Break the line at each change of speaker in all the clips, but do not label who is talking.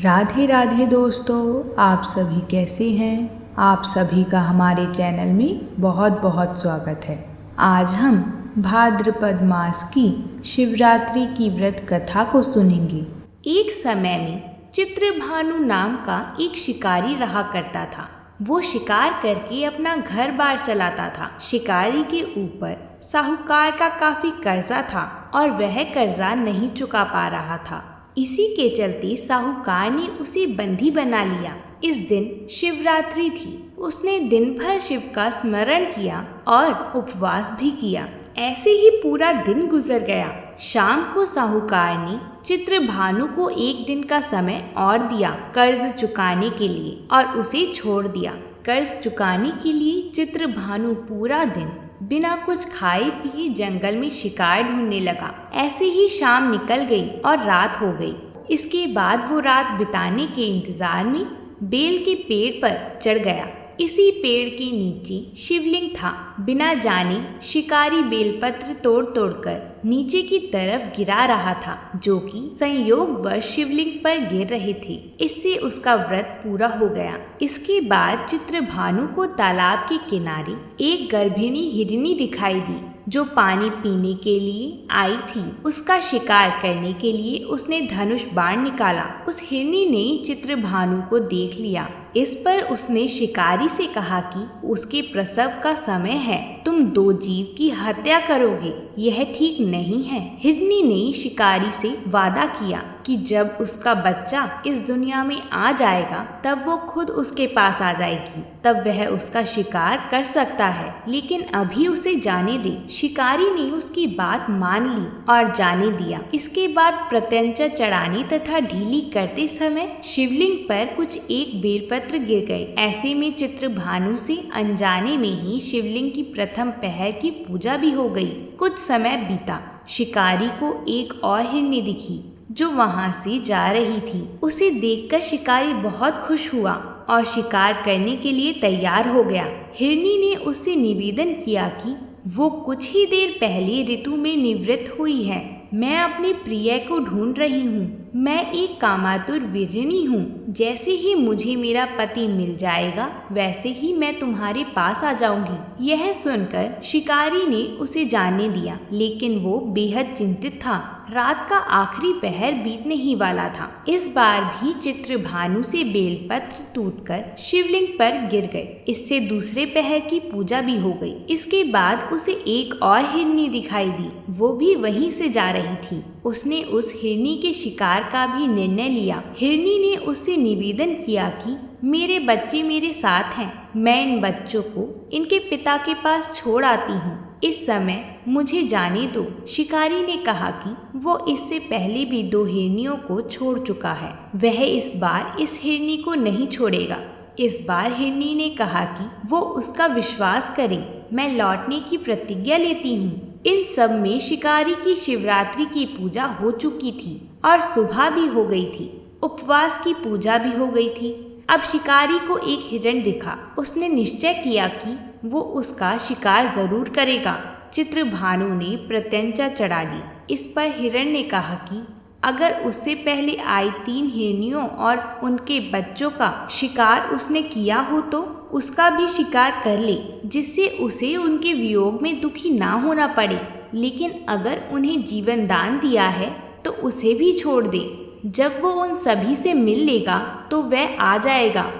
राधे राधे दोस्तों, आप सभी कैसे हैं। आप सभी का हमारे चैनल में बहुत बहुत स्वागत है। आज हम भाद्रपद मास की शिवरात्रि की व्रत कथा को सुनेंगे। एक समय में चित्रभानु नाम का एक शिकारी रहा करता था। वो शिकार करके अपना घर बार चलाता था। शिकारी के ऊपर साहूकार का काफी कर्जा था और वह कर्जा नहीं चुका पा रहा था। इसी के चलते साहूकार ने उसे बंदी बना लिया। इस दिन शिवरात्रि थी। उसने दिन भर शिव का स्मरण किया और उपवास भी किया। ऐसे ही पूरा दिन गुजर गया। शाम को साहूकार ने चित्रभानु को एक दिन का समय और दिया कर्ज चुकाने के लिए और उसे छोड़ दिया। कर्ज चुकाने के लिए चित्रभानु पूरा दिन बिना कुछ खाए पिए जंगल में शिकार ढूंढने लगा। ऐसे ही शाम निकल गई और रात हो गई। इसके बाद वो रात बिताने के इंतजार में बेल के पेड़ पर चढ़ गया। इसी पेड़ के नीचे शिवलिंग था। बिना जाने शिकारी बेलपत्र तोड़ तोड़कर नीचे की तरफ गिरा रहा था, जो कि संयोगवश शिवलिंग पर गिर रहे थे। इससे उसका व्रत पूरा हो गया। इसके बाद चित्रभानु को तालाब के किनारे एक गर्भिणी हिरनी दिखाई दी, जो पानी पीने के लिए आई थी। उसका शिकार करने के लिए उसने धनुष बाण निकाला। उस हिरनी ने चित्रभानु को देख लिया। इस पर उसने शिकारी से कहा कि उसके प्रसव का समय है, तुम दो जीव की हत्या करोगे, यह ठीक नहीं है। हिरनी ने शिकारी से वादा किया कि जब उसका बच्चा इस दुनिया में आ जाएगा तब वो खुद उसके पास आ जाएगी, तब वह उसका शिकार कर सकता है, लेकिन अभी उसे जाने दे। शिकारी ने उसकी बात मान ली और जाने दिया। इसके बाद प्रत्यंचा चढ़ाने तथा ढीली करते समय शिवलिंग पर कुछ एक बेलपत्र गिर गए। ऐसे में चित्रभानु से अनजाने में ही शिवलिंग की प्रथम पहर की पूजा भी हो गई। कुछ समय बीता। शिकारी को एक और हिरनी दिखी जो वहां से जा रही थी। उसे देखकर शिकारी बहुत खुश हुआ और शिकार करने के लिए तैयार हो गया। हिरनी ने उससे निवेदन किया कि वो कुछ ही देर पहले ऋतु में निवृत्त हुई है। मैं अपनी प्रिय को ढूंढ रही हूँ। मैं एक कामातुर वीरिणी हूँ। जैसे ही मुझे मेरा पति मिल जाएगा वैसे ही मैं तुम्हारे पास आ जाऊंगी। यह सुनकर शिकारी ने उसे जाने दिया, लेकिन वो बेहद चिंतित था। रात का आखिरी पहर बीतने ही वाला था। इस बार भी चित्रभानु से बेलपत्र टूटकर शिवलिंग पर गिर गए। इससे दूसरे पहर की पूजा भी हो गई। इसके बाद उसे एक और हिरनी दिखाई दी। वो भी वहीं से जा रही थी। उसने उस हिरनी के शिकार का भी निर्णय लिया। हिरनी ने उससे निवेदन किया कि मेरे बच्चे मेरे साथ हैं, मैं इन बच्चों को इनके पिता के पास छोड़ आती हूँ। इस समय मुझे जाने दो। शिकारी ने कहा कि वो इससे पहले भी दो हिरनियों को छोड़ चुका है। वह इस बार इस हिरनी को नहीं छोड़ेगा। इस बार हिरनी ने कहा कि वो उसका विश्वास करे। मैं लौटने की प्रतिज्ञा लेती हूँ। इन सब में शिकारी की शिवरात्रि की पूजा हो चुकी थी और सुबह भी हो गई थी। उपवास की पूजा भी हो गई थी। अब शिकारी को एक हिरण दिखा। उसने निश्चय किया कि वो उसका शिकार जरूर करेगा। चित्रभानु ने प्रत्यंचा चढ़ा ली। इस पर हिरण ने कहा कि अगर उससे पहले आई 3 हिरनियों और उनके बच्चों का शिकार उसने किया हो तो उसका भी शिकार कर ले, जिससे उसे उनके वियोग में दुखी ना होना पड़े। लेकिन अगर उन्हें जीवन दान दिया है तो उसे भी छोड़ दे। जब वो उन सभी से मिल लेगा तो वह आ जाएगा।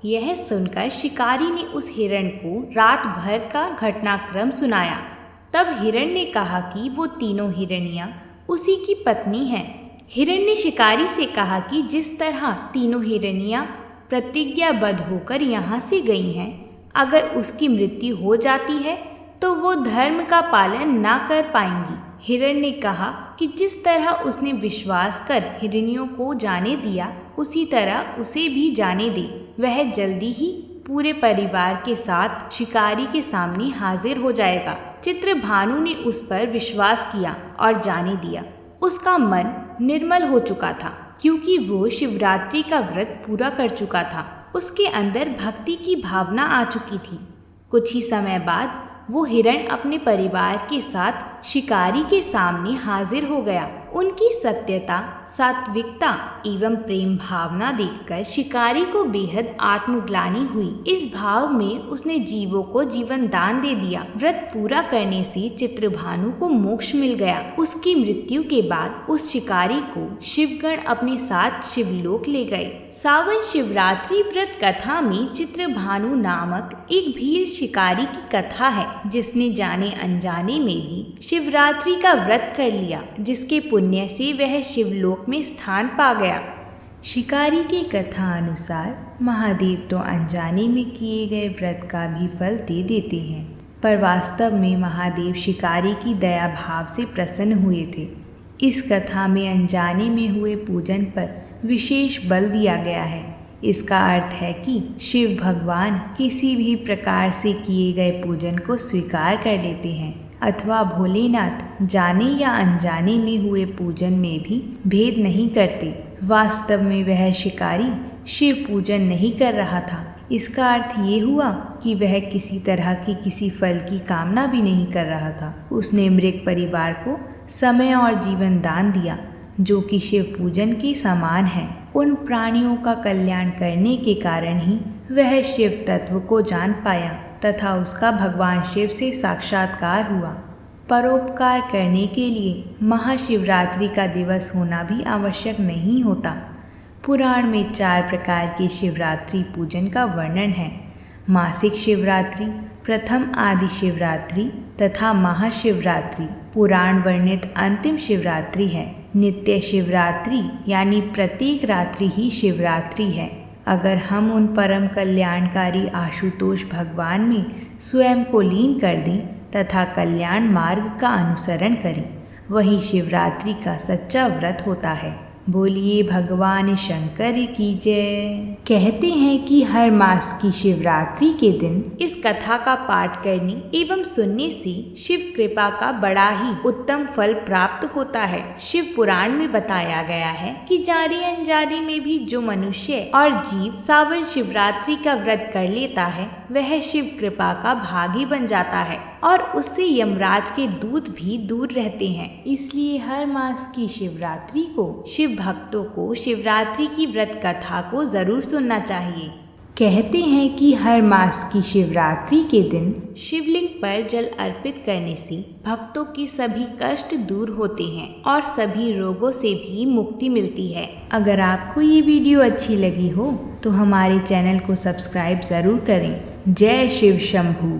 यह सुनकर शिकारी ने उस हिरण को रात भर का घटनाक्रम सुनाया। तब हिरण ने कहा कि वो तीनों हिरनियां उसी की पत्नी हैं। हिरण ने शिकारी से कहा कि जिस तरह तीनों हिरनियां प्रतिज्ञाबद्ध होकर यहाँ से गई हैं, अगर उसकी मृत्यु हो जाती है तो वो धर्म का पालन ना कर पाएंगी। हिरण ने कहा कि जिस तरह उसने विश्वास कर हिरनियों को जाने दिया, उसी तरह उसे भी जाने दे। वह जल्दी ही पूरे परिवार के साथ शिकारी के सामने हाजिर हो जाएगा। चित्रभानु ने उस पर विश्वास किया और जाने दिया। उसका मन निर्मल हो चुका था, क्योंकि वो शिवरात्रि का व्रत पूरा कर चुका था। उसके अंदर भक्ति की भावना आ चुकी थी। कुछ ही समय बाद वो हिरण अपने परिवार के साथ शिकारी के सामने हाजिर हो गया। उनकी सत्यता, सात्विकता एवं प्रेम भावना देखकर शिकारी को बेहद आत्मग्लानि हुई। इस भाव में उसने जीवों को जीवन दान दे दिया। व्रत पूरा करने से चित्रभानु को मोक्ष मिल गया। उसकी मृत्यु के बाद उस शिकारी को शिवगण अपने साथ शिवलोक ले गए। सावन शिवरात्रि व्रत कथा में चित्रभानु नामक एक भील शिकारी की कथा है, जिसने जाने अनजाने में भी शिवरात्रि का व्रत कर लिया, जिसके पुण्य से वह शिवलोक में स्थान पा गया। शिकारी की कथा अनुसार महादेव तो अनजाने में किए गए व्रत का भी फल दे देते हैं, पर वास्तव में महादेव शिकारी की दया भाव से प्रसन्न हुए थे। इस कथा में अनजाने में हुए पूजन पर विशेष बल दिया गया है। इसका अर्थ है कि शिव भगवान किसी भी प्रकार से किए गए पूजन को स्वीकार कर लेते हैं, अथवा भोलेनाथ जाने या अनजाने में हुए पूजन में भी भेद नहीं करते। वास्तव में वह शिकारी शिव पूजन नहीं कर रहा था। इसका अर्थ ये हुआ कि वह किसी तरह की किसी फल की कामना भी नहीं कर रहा था। उसने मृग परिवार को समय और जीवन दान दिया, जो कि शिव पूजन के समान है। उन प्राणियों का कल्याण करने के कारण ही वह शिव तत्व को जान पाया तथा उसका भगवान शिव से साक्षात्कार हुआ। परोपकार करने के लिए महाशिवरात्रि का दिवस होना भी आवश्यक नहीं होता। पुराण में 4 प्रकार के शिवरात्रि पूजन का वर्णन है। मासिक शिवरात्रि, प्रथम आदि शिवरात्रि तथा महाशिवरात्रि पुराण वर्णित अंतिम शिवरात्रि है। नित्य शिवरात्रि यानी प्रत्येक रात्रि ही शिवरात्रि है। अगर हम उन परम कल्याणकारी आशुतोष भगवान में स्वयं को लीन कर दें तथा कल्याण मार्ग का अनुसरण करें, वही शिवरात्रि का सच्चा व्रत होता है। बोलिए भगवान शंकर की जय। कहते हैं कि हर मास की शिवरात्रि के दिन इस कथा का पाठ करने एवं सुनने से शिव कृपा का बड़ा ही उत्तम फल प्राप्त होता है। शिव पुराण में बताया गया है कि जाने अनजाने में भी जो मनुष्य और जीव सावन शिवरात्रि का व्रत कर लेता है, वह शिव कृपा का भागी बन जाता है और उससे यमराज के दूत भी दूर रहते हैं। इसलिए हर मास की शिवरात्रि को शिव भक्तों को शिवरात्रि की व्रत कथा को जरूर सुनना चाहिए। कहते हैं कि हर मास की शिवरात्रि के दिन शिवलिंग पर जल अर्पित करने से भक्तों के सभी कष्ट दूर होते हैं और सभी रोगों से भी मुक्ति मिलती है। अगर आपको ये वीडियो अच्छी लगी हो तो हमारे चैनल को सब्सक्राइब ज़रूर करें। जय शिव शंभू।